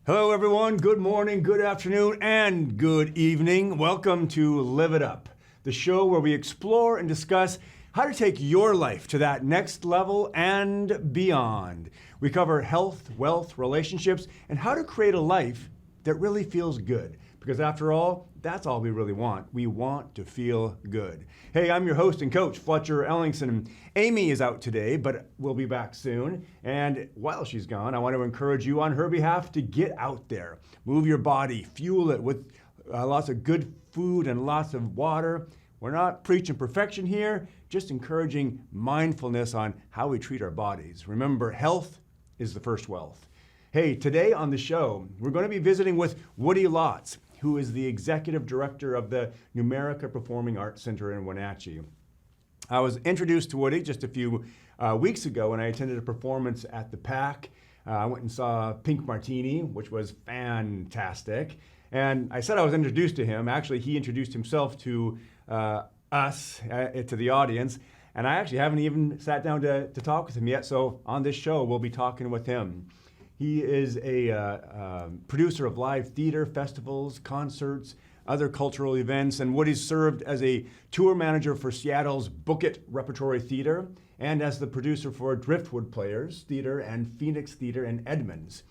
Hello everyone, good morning, good afternoon, and good evening. Welcome to Live It Up, the show where we explore and discuss how to take your life to that next level and beyond. We cover health, wealth, relationships, and how to create a life that really feels good. Because after all, that's all we really want. We want to feel good. Hey, I'm your host and coach, Fletcher Ellingson. Amy is out today, but we'll be back soon. And while she's gone, I want to encourage you on her behalf to get out there. Move your body, fuel it with lots of good food and lots of water. We're not preaching perfection here, just encouraging mindfulness on how we treat our bodies. Remember, health is the first wealth. Hey, today on the show, we're going to be visiting with Woody Lotz, who is the executive director of the Numerica Performing Arts Center in Wenatchee. I was introduced to Woody just a few weeks ago when I attended a performance at the PAC. I went and saw Pink Martini, which was fantastic. And I said I was introduced to him. Actually, he introduced himself to us, to the audience. And I actually haven't even sat down to talk with him yet. So on this show, we'll be talking with him. He is a producer of live theater, festivals, concerts, other cultural events, and Woody's served as a tour manager for Seattle's Book It Repertory Theater and as the producer for Driftwood Players Theater and Phoenix Theater in Edmonds.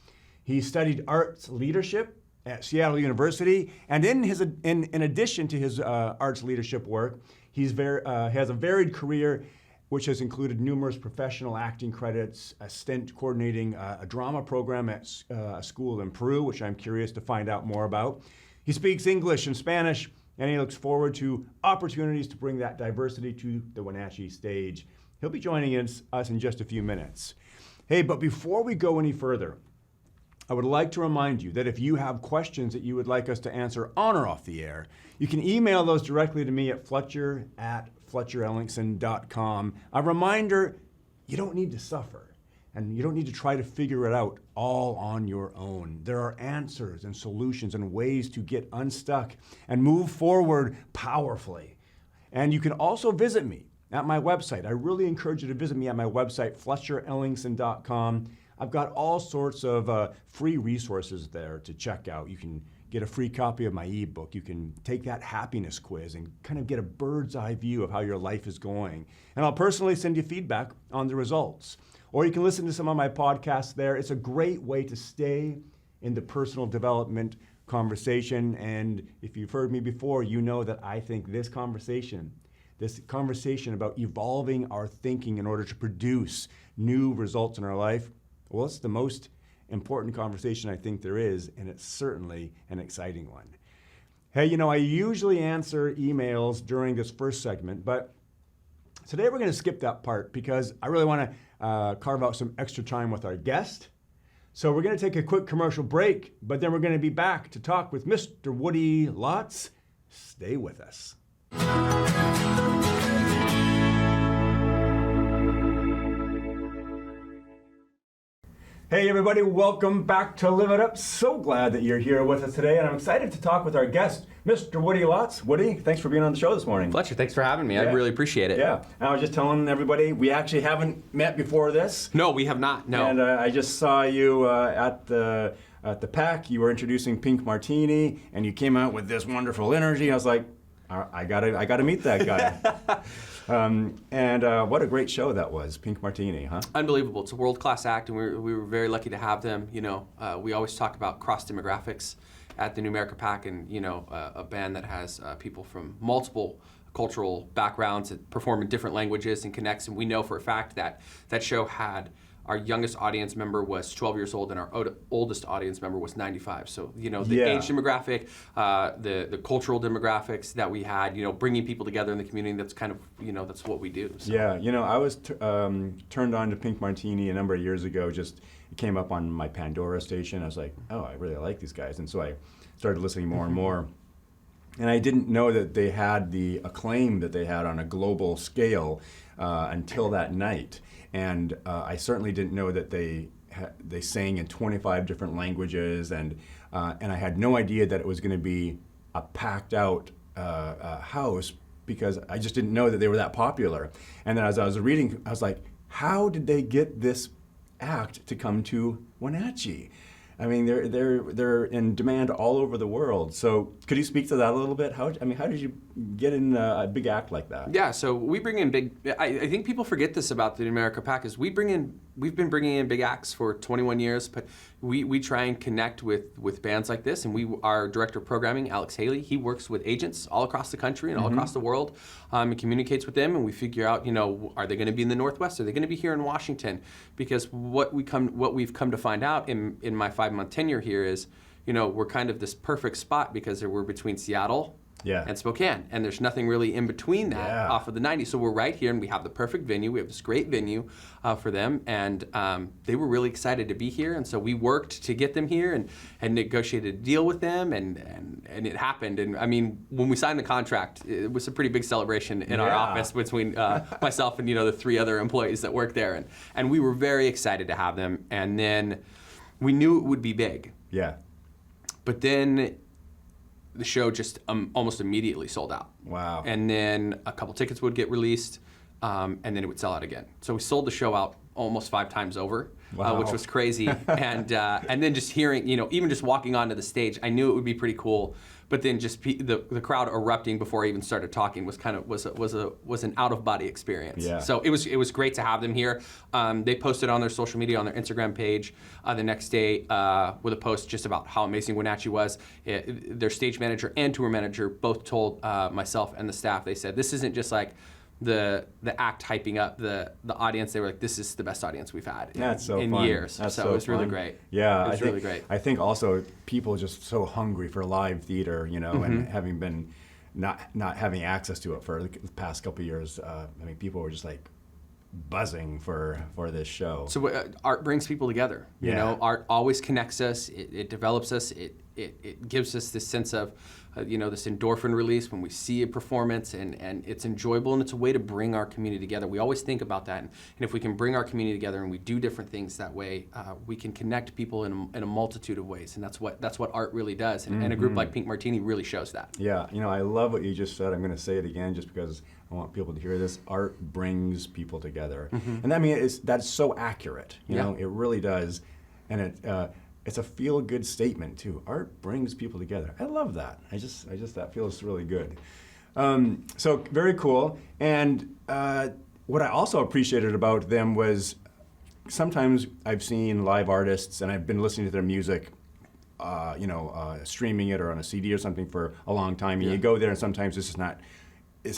He studied arts leadership at Seattle University, and in addition to his arts leadership work, he has a varied career which has included numerous professional acting credits, a stint coordinating a drama program at a school in Peru, which I'm curious to find out more about. He speaks English and Spanish, and he looks forward to opportunities to bring that diversity to the Wenatchee stage. He'll be joining us in just a few minutes. Hey, but before we go any further, I would like to remind you that if you have questions that you would like us to answer on or off the air, you can email those directly to me at fletcher@fletcherellingson.com. A reminder, you don't need to suffer, and you don't need to try to figure it out all on your own. There are answers and solutions and ways to get unstuck and move forward powerfully. And you can also visit me at my website. I really encourage you to visit me at my website, fletcherellingson.com. I've got all sorts of free resources there to check out. You can get a free copy of my ebook. You can take that happiness quiz and kind of get a bird's eye view of how your life is going. And I'll personally send you feedback on the results. Or you can listen to some of my podcasts there. It's a great way to stay in the personal development conversation. And if you've heard me before, you know that I think this conversation about evolving our thinking in order to produce new results in our life, well, it's the most important conversation I think there is, and it's certainly an exciting one. Hey, I usually answer emails during this first segment, but today we're going to skip that part because I really want to carve out some extra time with our guest. So we're going to take a quick commercial break, but then we're going to be back to talk with Mr. Woody Lotz. Stay with us. Hey everybody, welcome back to Live It Up. So glad that you're here with us today, and I'm excited to talk with our guest, Mr. Woody Lotz. Woody, thanks for being on the show this morning. Fletcher, thanks for having me. Yeah. I really appreciate it. Yeah, and I was just telling everybody, we actually haven't met before this. No, we have not, no. And I just saw you at the PAC. You were introducing Pink Martini, and you came out with this wonderful energy. I was like, I gotta meet that guy. And what a great show that was, Pink Martini, huh? Unbelievable. It's a world-class act, and we were very lucky to have them. We always talk about cross-demographics at the Numerica PAC, and a band that has people from multiple cultural backgrounds that perform in different languages and connects. And we know for a fact that that show had our youngest audience member was 12 years old, and our oldest audience member was 95. So, the age demographic, the cultural demographics that we had, bringing people together in the community, that's kind of, that's what we do. So. Yeah, I was turned on to Pink Martini a number of years ago. Just it came up on my Pandora station. I was like, oh, I really like these guys. And so I started listening more and more. And I didn't know that they had the acclaim that they had on a global scale until that night. And I certainly didn't know that they sang in 25 different languages, and I had no idea that it was going to be a packed out house because I just didn't know that they were that popular. And then as I was reading, I was like, how did they get this act to come to Wenatchee? I mean, they're in demand all over the world. So could you speak to that a little bit? How did you get in a big act like that? Yeah, so we bring in big. I think people forget this about the New America Pack is we've been bringing in big acts for 21 years, but we try and connect with bands like this. And our director of programming, Alex Haley, he works with agents all across the country and all across the world, and communicates with them. And we figure out, are they going to be in the Northwest? Are they going to be here in Washington? Because what we've come to find out in my 5-month tenure here is, we're kind of this perfect spot because we're between Seattle and Spokane, and there's nothing really in between that off of the 90. So we're right here, and we have the perfect venue. We have this great venue for them, and they were really excited to be here. And so we worked to get them here and negotiated a deal with them, and it happened. And I mean, when we signed the contract, it was a pretty big celebration in our office between myself and the 3 other employees that work there, and we were very excited to have them. And then we knew it would be big. Yeah. But then the show just almost immediately sold out. Wow. And then a couple tickets would get released, and then it would sell out again. So we sold the show out almost 5 times over, which was crazy. And then just hearing, even just walking onto the stage, I knew it would be pretty cool. But then just the crowd erupting before I even started talking was an out of body experience. Yeah. So it was great to have them here. They posted on their social media, on their Instagram page, the next day with a post just about how amazing Wenatchee was. Their stage manager and tour manager both told myself and the staff. They said this isn't just like the act hyping up the audience. They were like, this is the best audience we've had in years. That's so it was really great. Yeah, it was really great. I think also people are just so hungry for live theater, and having been not having access to it for the past couple of years, I mean, people were just like buzzing for this show. So art brings people together. Art always connects us. It develops us. It gives us this sense of this endorphin release when we see a performance, and it's enjoyable, and it's a way to bring our community together. We always think about that, and if we can bring our community together and we do different things that way, we can connect people in a multitude of ways, and that's what art really does. And a group like Pink Martini really shows that. Yeah, I love what you just said. I'm going to say it again just because I want people to hear this. Art brings people together, and I mean that's so accurate. It really does, and it's a feel-good statement too. Art brings people together. I love that. I just that feels really good. So very cool. And what I also appreciated about them was sometimes I've seen live artists and I've been listening to their music, streaming it or on a CD or something for a long time. And you go there and sometimes it's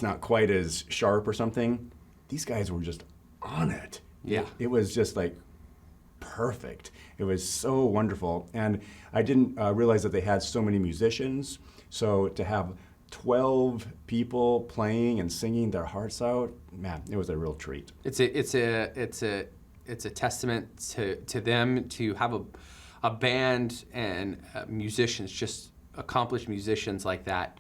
not quite as sharp or something. These guys were just on it. Yeah. It was just like perfect. It was so wonderful. And I didn't realize that they had so many musicians. So to have 12 people playing and singing their hearts out, man, it was a real treat. It's a testament to them to have a band and musicians, just accomplished musicians like that,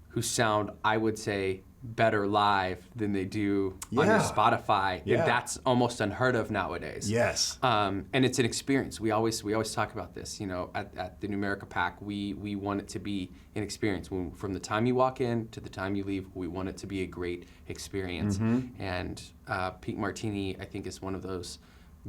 who sound, I would say, better live than they do on your Spotify. Yeah. That's almost unheard of nowadays. Yes. And it's an experience. We always talk about this. At the New America Pack, we want it to be an experience. From the time you walk in to the time you leave, we want it to be a great experience. And Pink Martini, I think, is one of those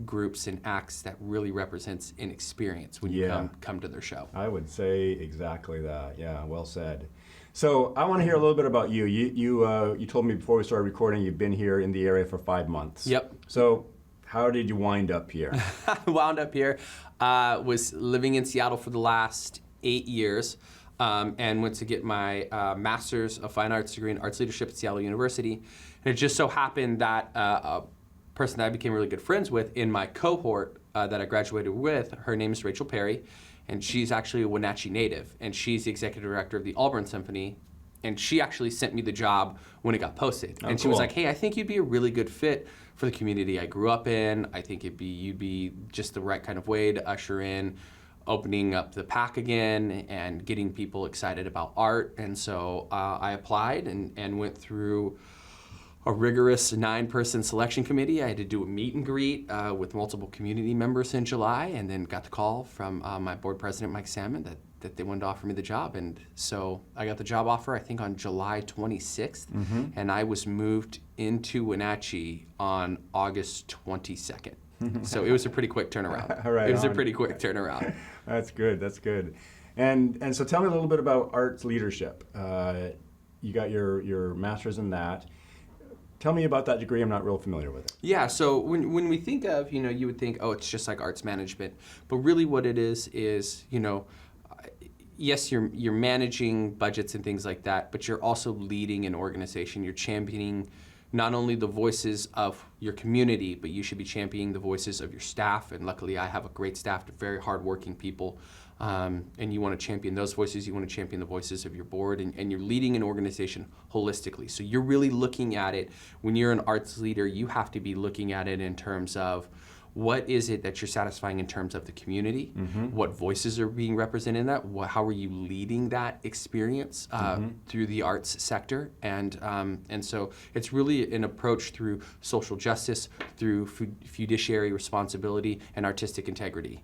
groups and acts that really represents an experience when you come to their show. I would say exactly that. Yeah, well said. So I want to hear a little bit about you. You told me before we started recording you've been here in the area for 5 months. Yep. So how did you wind up here? I wound up here, was living in Seattle for the last 8 years, and went to get my Master's of Fine Arts degree in Arts Leadership at Seattle University. And it just so happened that a person that I became really good friends with in my cohort that I graduated with, her name is Rachel Perry, and she's actually a Wenatchee native, and she's the executive director of the Auburn Symphony, and she actually sent me the job when it got posted. And she was like, hey, I think you'd be a really good fit for the community I grew up in. I think you'd be just the right kind of way to usher in opening up the pack again and getting people excited about art. And so I applied and went through a rigorous 9-person selection committee. I had to do a meet and greet with multiple community members in July, and then got the call from my board president, Mike Salmon, that they wanted to offer me the job. And so I got the job offer, I think, on July 26th, and I was moved into Wenatchee on August 22nd. So it was a pretty quick turnaround. Right It was a on. pretty quick turnaround. That's good. That's good. And so tell me a little bit about arts leadership. You got your master's in that. Tell me about that degree. I'm not real familiar with it. Yeah, so when we think of, you would think, oh, it's just like arts management. But really what it is, yes, you're managing budgets and things like that, but you're also leading an organization. You're championing not only the voices of your community, but you should be championing the voices of your staff. And luckily I have a great staff, very hardworking people. And you want to champion those voices, you want to champion the voices of your board, and you're leading an organization holistically. So you're really looking at it, when you're an arts leader, you have to be looking at it in terms of what is it that you're satisfying in terms of the community, what voices are being represented in that, how are you leading that experience through the arts sector, and so it's really an approach through social justice, through fiduciary responsibility, and artistic integrity.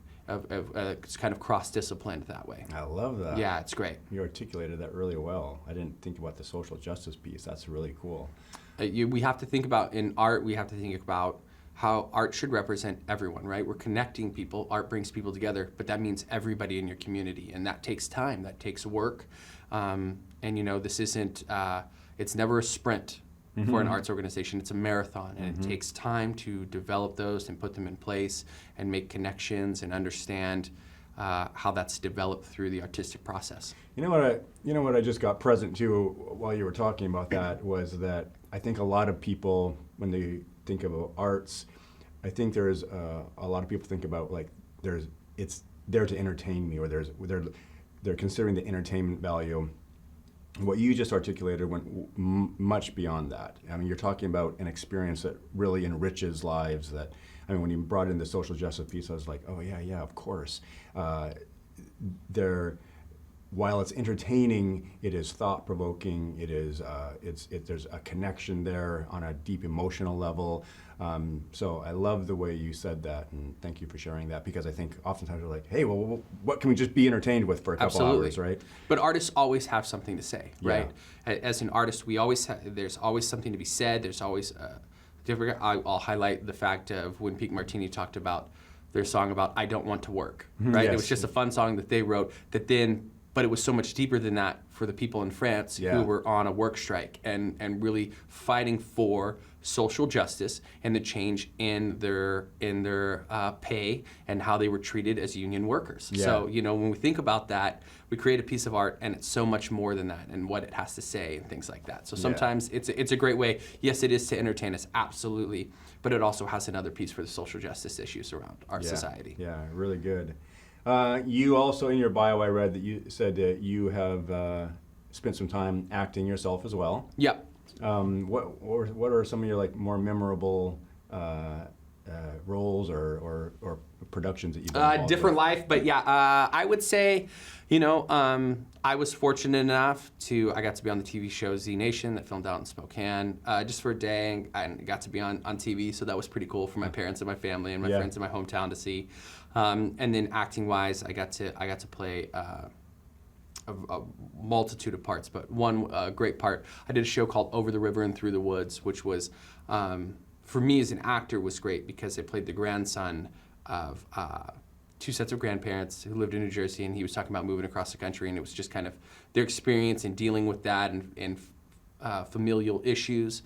It's kind of cross-disciplined that way. I love that. Yeah, it's great. You articulated that really well. I didn't think about the social justice piece. That's really cool. We have to think about, in art, we have to think about how art should represent everyone, right? We're connecting people. Art brings people together, but that means everybody in your community, and that takes time. That takes work, and this isn't. It's never a sprint for an arts organization. It's a marathon, and it takes time to develop those and put them in place and make connections and understand how that's developed through the artistic process. You know what I just got present to while you were talking about that was that I think a lot of people, when they think about arts, I think there's a lot of people think about like it's there to entertain me, or they're considering the entertainment value. What you just articulated went much beyond that. I mean, you're talking about an experience that really enriches lives. When you brought in the social justice piece, I was like, oh yeah, of course. While it's entertaining, it is thought-provoking. There's a connection there on a deep emotional level. So I love the way you said that, and thank you for sharing that, because I think oftentimes we're like, hey, well, what can we just be entertained with for a couple hours, right? But artists always have something to say, right? As an artist, there's always something to be said. There's always different. I'll highlight the fact of when Peak Martini talked about their song about I Don't Want to Work, right? Yes. It was just a fun song that they wrote but it was so much deeper than that for the people in France who were on a work strike and really fighting for social justice and the change in their pay and how they were treated as union workers. Yeah. So, when we think about that, we create a piece of art and it's so much more than that and what it has to say and things like that. So sometimes it's a great way. Yes, it is to entertain us, absolutely, but it also has another piece for the social justice issues around our society. Yeah, really good. You also, in your bio, I read that you said that you have spent some time acting yourself as well. Yep. What are some of your more memorable roles or productions that you've been involved Different with? life, but I would say, I was fortunate enough I got to be on the TV show Z Nation that filmed out in Spokane just for a day, and got to be on TV, so that was pretty cool for my parents and my family and my friends in my hometown to see. And then acting-wise, I got to play a multitude of parts, but one great part, I did a show called Over the River and Through the Woods, which was, for me as an actor, was great because I played the grandson of two sets of grandparents who lived in New Jersey, and he was talking about moving across the country, and it was just kind of their experience in dealing with that and familial issues.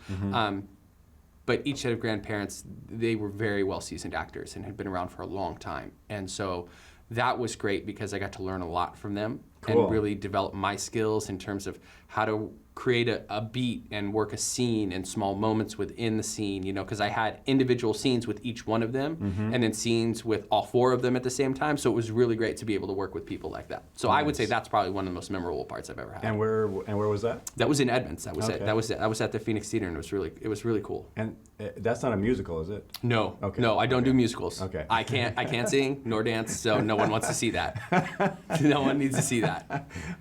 But each set of grandparents, they were very well-seasoned actors and had been around for a long time. And so that was great because I got to learn a lot from them. Cool. And really develop my skills in terms of how to create a beat and work a scene and small moments within the scene, because I had individual scenes with each one of them and then scenes with all four of them at the same time. So it was really great to be able to work with people like that. So I would say that's probably one of the most memorable parts I've ever had. And where was that? That was in Edmonds. That was Okay. it. That was at the Phoenix Theater, and it was really cool. And that's not a musical, is it? No. Okay. No, I don't do musicals. Okay. I can't sing nor dance, so no one wants to see that. No one needs to see that.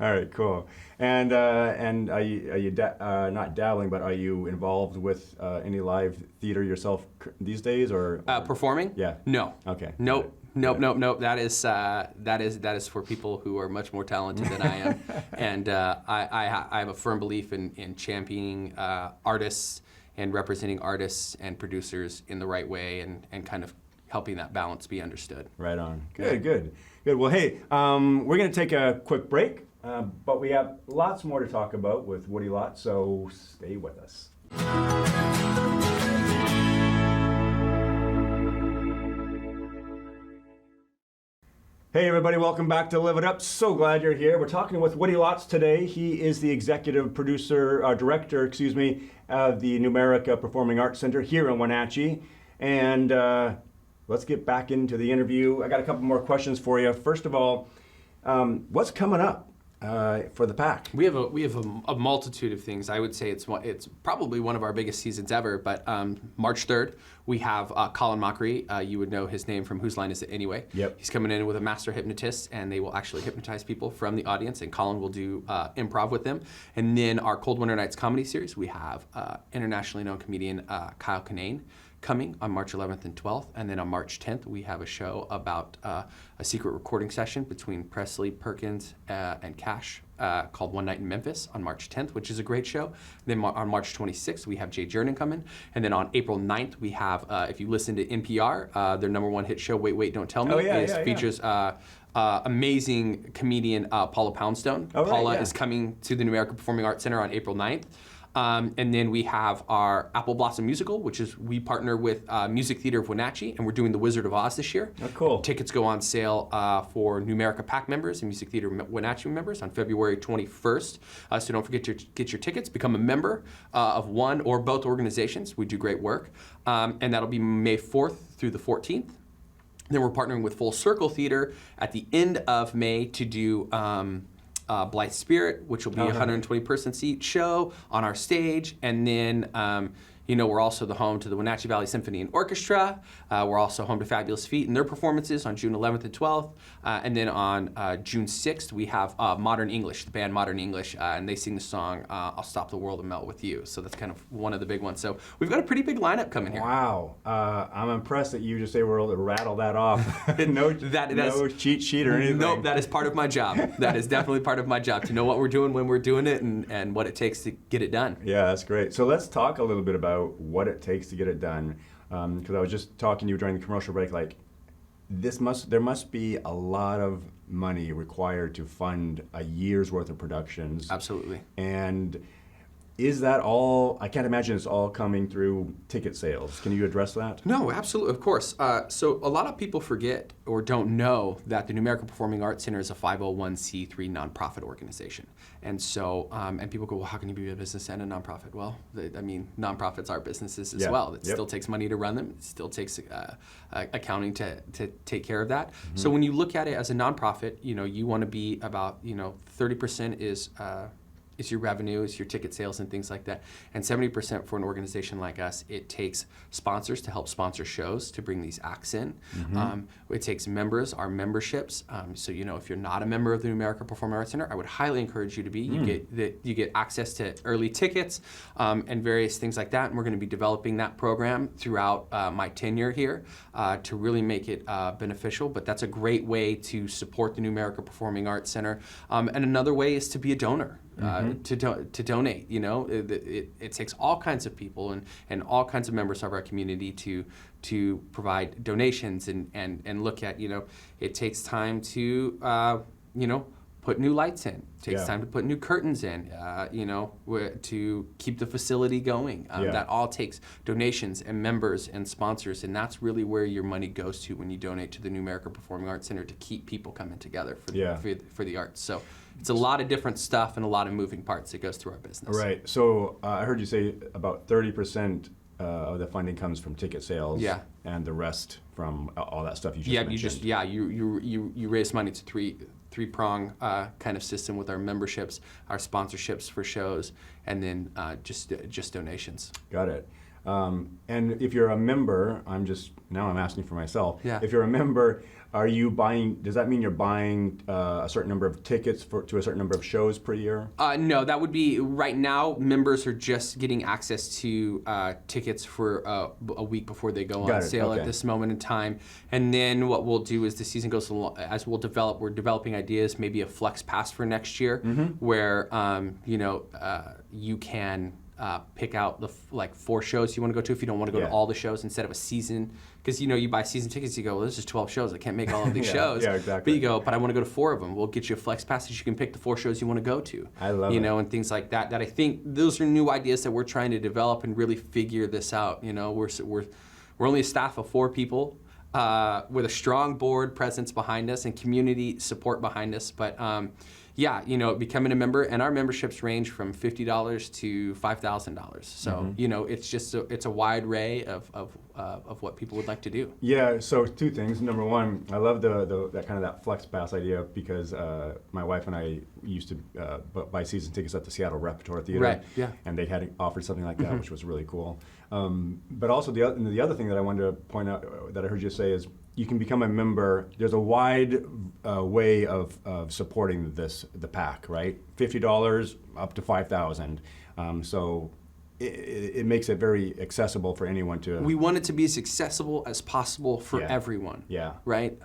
All right, cool. And are you not dabbling, but are you involved with any live theater yourself these days, or performing? Yeah. No. Okay. Nope. That is for people who are much more talented than I am, and I have a firm belief in championing artists and representing artists and producers in the right way, and kind of helping that balance be understood. Right on. Good. Well, hey, we're going to take a quick break, but we have lots more to talk about with Woody Lot, so stay with us. Hey everybody, welcome back to Live It Up. So glad you're here. We're talking with Woody Lots today. He is the executive director, of the Numerica Performing Arts Center here in Wenatchee. And let's get back into the interview. I got a couple more questions for you. First of all, what's coming up for the PAC? We have a multitude of things. I would say it's probably one of our biggest seasons ever. But March 3rd, we have Colin Mockery. You would know his name from Whose Line Is It Anyway? Yep. He's coming in with a master hypnotist, and they will actually hypnotize people from the audience. And Colin will do improv with them. And then our Cold Winter Nights comedy series, we have internationally known comedian Kyle Kinane coming on March 11th and 12th. And then on March 10th, we have a show about a secret recording session between Presley, Perkins, and Cash called One Night in Memphis on March 10th, which is a great show. Then on March 26th, we have Jay Jernin coming. And then on April 9th, we have, if you listen to NPR, their number one hit show, Wait, Wait, Don't Tell Me, features amazing comedian Paula Poundstone. Paula is coming to the Numerica Performing Arts Center on April 9th. And then we have our Apple Blossom Musical, which is we partner with Music Theater of Wenatchee, and we're doing The Wizard of Oz this year. Oh, cool. Tickets go on sale for Numerica PAC members and Music Theater Wenatchee members on February 21st. So don't forget to get your tickets. Become a member of one or both organizations. We do great work. And that'll be May 4th through the 14th. Then we're partnering with Full Circle Theater at the end of May to do Blythe Spirit, which will be a 120-person seat show on our stage. And then, we're also the home to the Wenatchee Valley Symphony and Orchestra. We're also home to Fabulous Feet and their performances on June 11th and 12th. And then on June 6th, we have Modern English, the band Modern English, and they sing the song, I'll Stop the World and Melt With You. So that's kind of one of the big ones. So we've got a pretty big lineup coming here. Wow. I'm impressed that you just were able to rattle that off. no cheat sheet or anything. Nope, that is part of my job. That is definitely part of my job, to know what we're doing when we're doing it and what it takes to get it done. Yeah, that's great. So let's talk a little bit about what it takes to get it done. Because I was just talking to you during the commercial break, like there must be a lot of money required to fund a year's worth of productions. Absolutely. And is that all? I can't imagine it's all coming through ticket sales. Can you address that? No, absolutely, of course. So a lot of people forget or don't know that the Numerica Performing Arts Center is a 501c3 nonprofit organization. And so, and people go, well, how can you be a business and a nonprofit? Well, nonprofits are businesses as well. It still takes money to run them. It still takes accounting to take care of that. Mm-hmm. So when you look at it as a nonprofit, you want to be about, 30% is your revenue, it's your ticket sales and things like that. And 70% for an organization like us, it takes sponsors to help sponsor shows to bring these acts in. Mm-hmm. It takes members, our memberships. So if you're not a member of the Numerica Performing Arts Center, I would highly encourage you to be. You get access to early tickets and various things like that. And we're going to be developing that program throughout my tenure here to really make it beneficial. But that's a great way to support the Numerica Performing Arts Center. And another way is to be a donor. To donate. It takes all kinds of people and all kinds of members of our community to provide donations and look at, it takes time to, put new lights in. It takes time to put new curtains in, to keep the facility going. That all takes donations and members and sponsors, and that's really where your money goes to when you donate to the Numerica Performing Arts Center, to keep people coming together for the arts. So it's a lot of different stuff and a lot of moving parts that goes through our business. Right. So I heard you say about 30% of the funding comes from ticket sales. Yeah. And the rest from all that stuff you just mentioned. You raise money. It's a three-prong kind of system with our memberships, our sponsorships for shows, and then just donations. Got it. And if you're a member, I'm asking for myself. Yeah. If you're a member, are you buying? Does that mean you're buying a certain number of tickets to a certain number of shows per year? No, that would be right now. Members are just getting access to tickets for a week before they go on sale at this moment in time. And then what we'll do is the season goes along, as we're developing ideas, maybe a flex pass for next year, where you can pick out the like 4 shows you want to go to if you don't want to go to all the shows instead of a season. Because you buy season tickets, you go, well, this is 12 shows. I can't make all of these shows. Yeah, exactly. But you go, but I want to go to 4 of them. We'll get you a flex pass that you can pick the 4 shows you want to go to. I love it. And things like that. That I think those are new ideas that we're trying to develop and really figure this out. We're only a staff of 4 people. With a strong board presence behind us and community support behind us. But becoming a member, and our memberships range from $50 to $5,000. So it's just it's a wide array of what people would like to do. Yeah. So 2 things. Number one, I love that kind of that flex pass idea because my wife and I used to buy season tickets at the Seattle Repertoire Theater. Right. Yeah. And they had offered something like that, which was really cool. But also the other thing that I wanted to point out that I heard you say is you can become a member. There's a wide way of supporting the PAC, right? $50 up to $5,000. So it makes it very accessible for anyone to. We want it to be as accessible as possible for Yeah. everyone. Yeah. Right.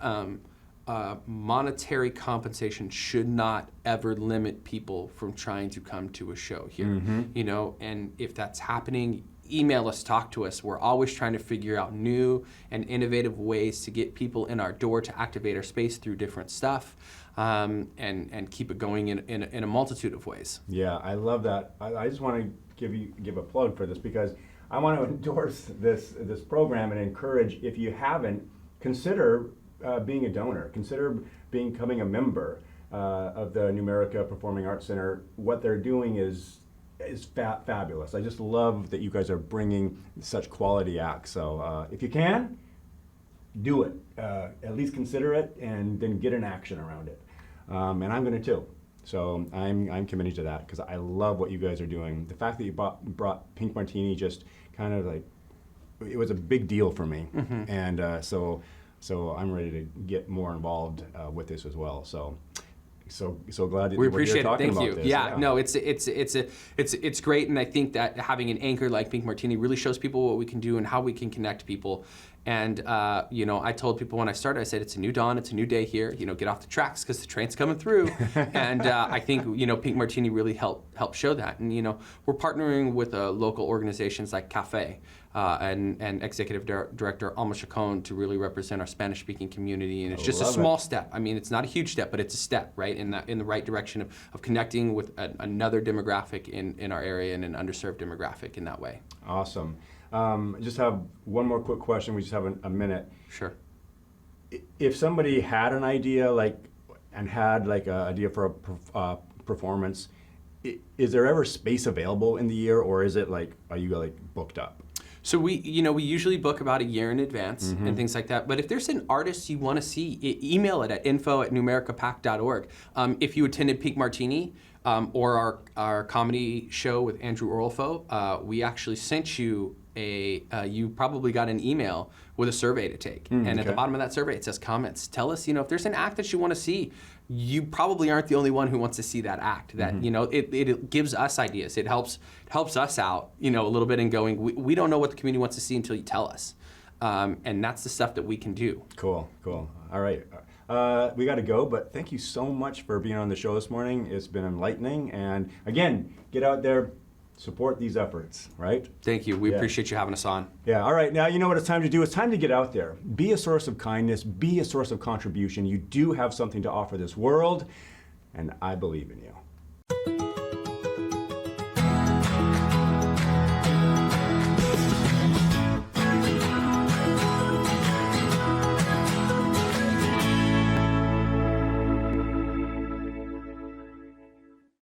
Monetary compensation should not ever limit people from trying to come to a show here. And if that's happening, email us, talk to us. We're always trying to figure out new and innovative ways to get people in our door to activate our space through different stuff, and keep it going in a multitude of ways. Yeah, I love that. I just want to give a plug for this because I want to endorse this program and encourage, if you haven't, consider being a donor. Consider becoming a member of the Numerica Performing Arts Center. What they're doing is fabulous. I just love that you guys are bringing such quality acts. So if you can, do it. At least consider it, and then get an action around it. And I'm going to too. So I'm committed to that because I love what you guys are doing. The fact that you brought Pink Martini just kind of like, it was a big deal for me. And so I'm ready to get more involved with this as well. So glad that We you're appreciate it. talking Thank about you. this. Yeah, no, it's great, and I think that having an anchor like Pink Martini really shows people what we can do and how we can connect people. And I told people when I started, I said it's a new dawn, it's a new day here. Get off the tracks because the train's coming through. And I think Pink Martini really helped show that. And we're partnering with local organizations like Cafe. And Executive Director Alma Chacon to really represent our Spanish-speaking community, and it's just a small step. I mean, it's not a huge step, but it's a step, right, in the right direction of connecting with another demographic in our area and an underserved demographic in that way. Awesome. Just have one more quick question. We just have a minute. Sure. If somebody had an idea and had an idea for a performance, is there ever space available in the year, or is it are you booked up? So we usually book about a year in advance and things like that. But if there's an artist you want to see, email it at info@numericapac.org. If you attended Pink Martini or our comedy show with Andrew Orlfo, we actually sent you you probably got an email with a survey to take. And at the bottom of that survey, it says comments. Tell us, if there's an act that you want to see, you probably aren't the only one who wants to see that act. That it gives us ideas. It helps us out, a little bit in going. We don't know what the community wants to see until you tell us, and that's the stuff that we can do. Cool. All right, we got to go. But thank you so much for being on the show this morning. It's been enlightening. And again, get out there. Support these efforts, right? Thank you. We appreciate you having us on. Yeah, all right. Now, you know what it's time to do? It's time to get out there. Be a source of kindness. Be a source of contribution. You do have something to offer this world, and I believe in you.